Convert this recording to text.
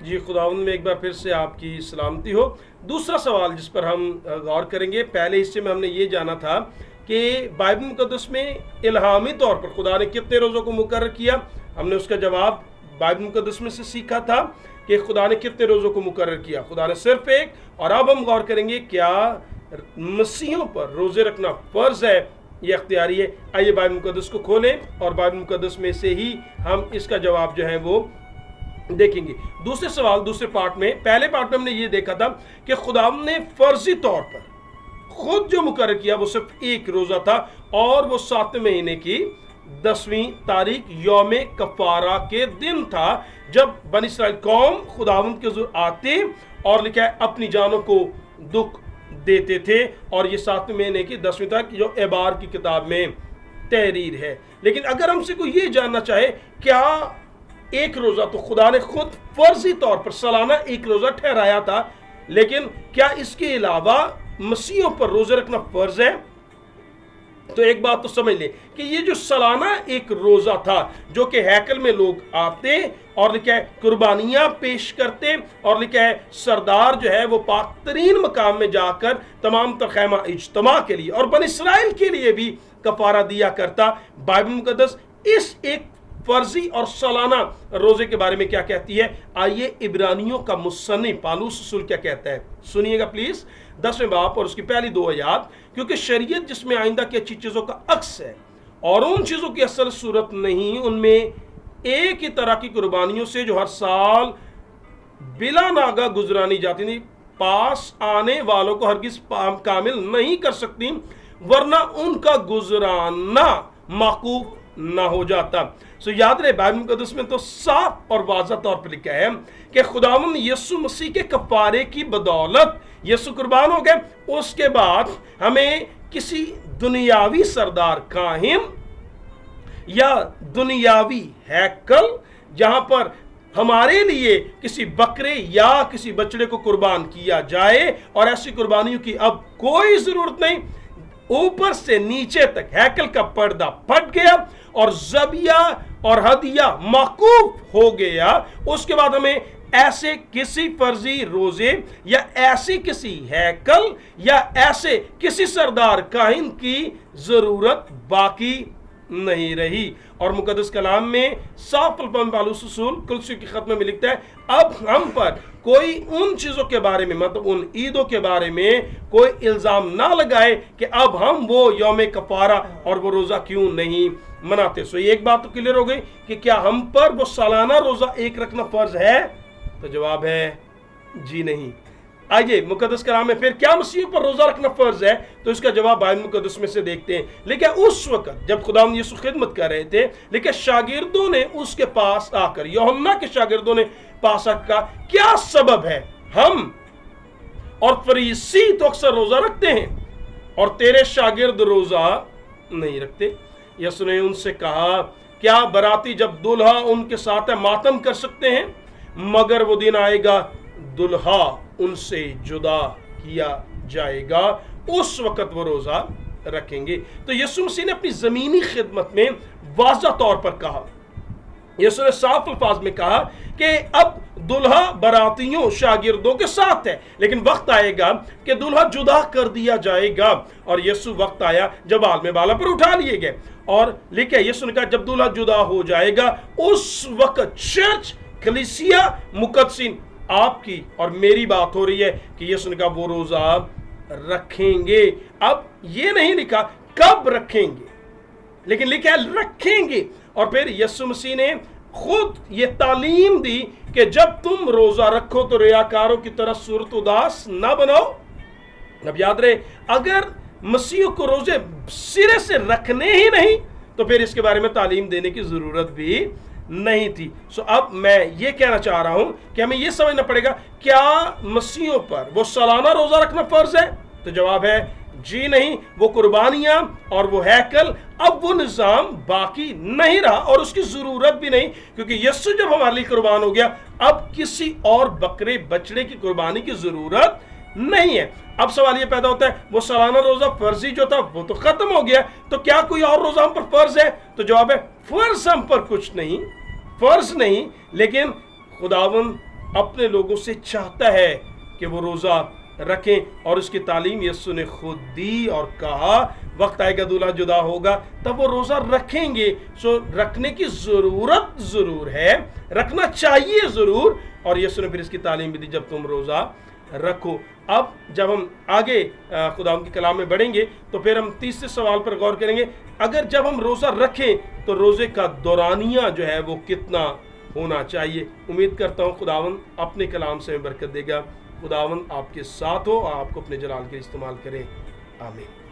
जी, खुदावंद में एक बार फिर से आपकी सलामती हो। दूसरा सवाल जिस पर हम गौर करेंगे, पहले हिस्से में हमने ये जाना था कि बाइबल मुकद्दस में इल्हामी तौर पर खुदा ने कितने रोज़ों को मुकर्रर किया। हमने उसका जवाब बाइबल मुकद्दस में से सीखा था कि खुदा ने कितने रोज़ों को मुकर्रर किया। खुदा ने सिर्फ एक। और अब हम गौर करेंगे क्या मसीहों पर रोज़े रखना फ़र्ज़ है या इख्तियारी है। आइए बाइबल मुकद्दस को खोलें और बाइबल मुकद्दस में से ही हम इसका जवाब जो है वो देखेंगे। दूसरे सवाल दूसरे पार्ट में, पहले पार्ट में हमने ये देखा था कि खुदा ने फर्जी तौर पर खुद जो मुकर्रर किया वो सिर्फ एक रोजा था और वो 7वें महीने की 10वीं तारीख यौम कफारा के दिन था, जब बनी इस्राएल कौम खुदावंद के हुज़ूर आते और लिखा है अपनी जानों को दुख देते थे। और ये 7वें महीने की 10वीं तारीख जो एबार की किताब में तहरीर है। लेकिन अगर हमसे कोई ये जानना चाहे क्या एक रोजा तो खुदा ने खुद फर्जी तौर पर सालाना एक रोजा ठहराया था, लेकिन क्या इसके अलावा मसीहों पर रोजे रखना फर्ज है? तो एक बात तो समझ ले कि ये जो सालाना एक रोजा था जो कि हैकल में लोग आते और लिखा है कुर्बानियां पेश करते और लिखा है सरदार जो है वो पाक तरीन मकाम में जाकर तमाम तरखैमा इज्तमा के लिए और बन इस्राइल के लिए भी कफारा दिया करता। बाइबल मुकद्दस इस एक फर्जी और सालाना रोजे के बारे में क्या कहती है? आइए इब्रानियों का मुसन्निफ पालूस रसूल क्या कहता है, सुनिएगा प्लीज। 10वें बाब और उसकी पहली 2 आयत, क्योंकि शरीयत जिसमें आइंदा की अच्छी चीजों का अक्स है और उन चीजों की असल सूरत नहीं, उनमें एक ही तरह की कुर्बानियों से जो हर साल बिला नागा गुजरानी जाती थी पास आने वालों को हरगिज कामिल नहीं कर सकती, वरना उनका गुजराना माकूफ ना हो जाता। सो याद रहे बाइबल मुकद्दस में तो साफ और वाज़ह तौर पर लिखा है कि खुदावंद यीशु मसीह के कफारे की बदौलत यीशु कुर्बान हो गए। उसके बाद हमें किसी दुनियावी सरदार काहिन या दुनियावी हैकल जहां पर हमारे लिए किसी बकरे या किसी बछड़े को कुर्बान किया जाए, और ऐसी कुर्बानियों की अब कोई जरूरत नहीं। ऊपर से नीचे तक हैकल का पर्दा फट गया और जबिया और हदिया माकूफ हो गया। उसके बाद हमें ऐसे किसी फर्जी रोजे या ऐसी किसी हैकल या ऐसे किसी सरदार काहिन की जरूरत बाकी नहीं रही। और मुकद्दस कलाम में साफ पालूस रसूल कुलसी की खत्म में लिखता है अब हम पर कोई उन चीजों के बारे में, मतलब उन ईदों के बारे में कोई इल्जाम ना लगाए कि अब हम वो यौम कफारा और वो रोजा क्यों नहीं मनाते। सो ये एक बात तो क्लियर हो गई कि क्या हम पर वो सालाना रोजा एक रखना फर्ज है? तो जवाब है जी नहीं। आइए मुकद्दस कलाम में फिर क्या मसीह पर रोजा रखना फर्ज है? तो इसका जवाब बाइबल मुकद्दस में से देखते हैं। लेकिन उस वक्त जब खुदावंद यीशु खिदमत कर रहे थे, लेकिन शागिर्दों ने उसके पास आकर, यूहन्ना के शागिर्दों ने पास आकर क्या सबब है हम और फरीसी तो अक्सर रोजा रखते हैं और तेरे शागिर्द रोजा नहीं रखते? यीशु ने उनसे कहा क्या बराती जब दुल्हा उनके साथ है मातम कर सकते हैं? मगर वो दिन आएगा दुल्हा उनसे जुदा किया जाएगा, उस वक्त वो रोजा रखेंगे। तो यीशु मसीह ने अपनी जमीनी खिदमत में वाज़ह तौर पर कहा, यीशु ने साफ अल्फाज में कहा कि अब दुल्हा बरातियों शागिर्दों के साथ है, लेकिन वक्त आएगा कि दुल्हा जुदा कर दिया जाएगा। और यीशु वक्त आया जब आलमे बाला पर उठा लिए गए और लिखे यीशु ने कहा जब दुल्हा जुदा हो जाएगा उस वक्त चर्च कलीसिया मुकद्दसीन आपकी और मेरी बात हो रही है कि यीशु ने कहा वो रोजा रखेंगे। अब ये नहीं लिखा कब रखेंगे, लेकिन लिखा है रखेंगे। और फिर यीशु मसीह ने खुद ये तालीम दी कि जब तुम रोजा रखो तो रियाकारों की तरह सूरत उदास ना बनाओ। अब याद रहे अगर मसीह को रोजे सिरे से रखने ही नहीं तो फिर इसके बारे में तालीम देने की जरूरत भी नहीं थी। सो अब मैं ये कहना चाह रहा हूं कि हमें ये समझना पड़ेगा क्या मसीहों पर वो सालाना रोजा रखना फर्ज है? तो जवाब है जी नहीं। वो कुर्बानियां और वो हैकल अब वो निजाम बाकी नहीं रहा और उसकी जरूरत भी नहीं, क्योंकि यीशु जब हमारे लिए कुर्बान हो गया अब किसी और बकरे बछड़े की कुर्बानी की जरूरत नहीं है। अब सवाल ये पैदा होता है वो सालाना रोजा फर्जी जो था वो तो खत्म हो गया, तो क्या कोई और रोजा हम पर फर्ज है? तो जवाब है फर्ज हम पर कुछ नहीं, फर्ज नहीं, लेकिन खुदावंद अपने लोगों से चाहता है कि वो रोज़ा रखें, और उसकी तालीम यीशु ने खुद दी और कहा वक्त आएगा दूल्हा जुदा होगा तब वो रोज़ा रखेंगे। सो रखने की ज़रूरत ज़रूर है, रखना चाहिए ज़रूर, और यीशु ने फिर इसकी तालीम भी दी जब तुम रोज़ा रखो। अब जब हम आगे खुदा के कलाम में बढ़ेंगे तो फिर हम तीसरे सवाल पर गौर करेंगे, अगर जब हम रोज़ा रखें तो रोज़े का दौरानिया जो है वो कितना होना चाहिए। उम्मीद करता हूँ खुदावन अपने कलाम से बरकत देगा। खुदावन आपके साथ हो और आपको अपने जलाल के इस्तेमाल करें। आमीन।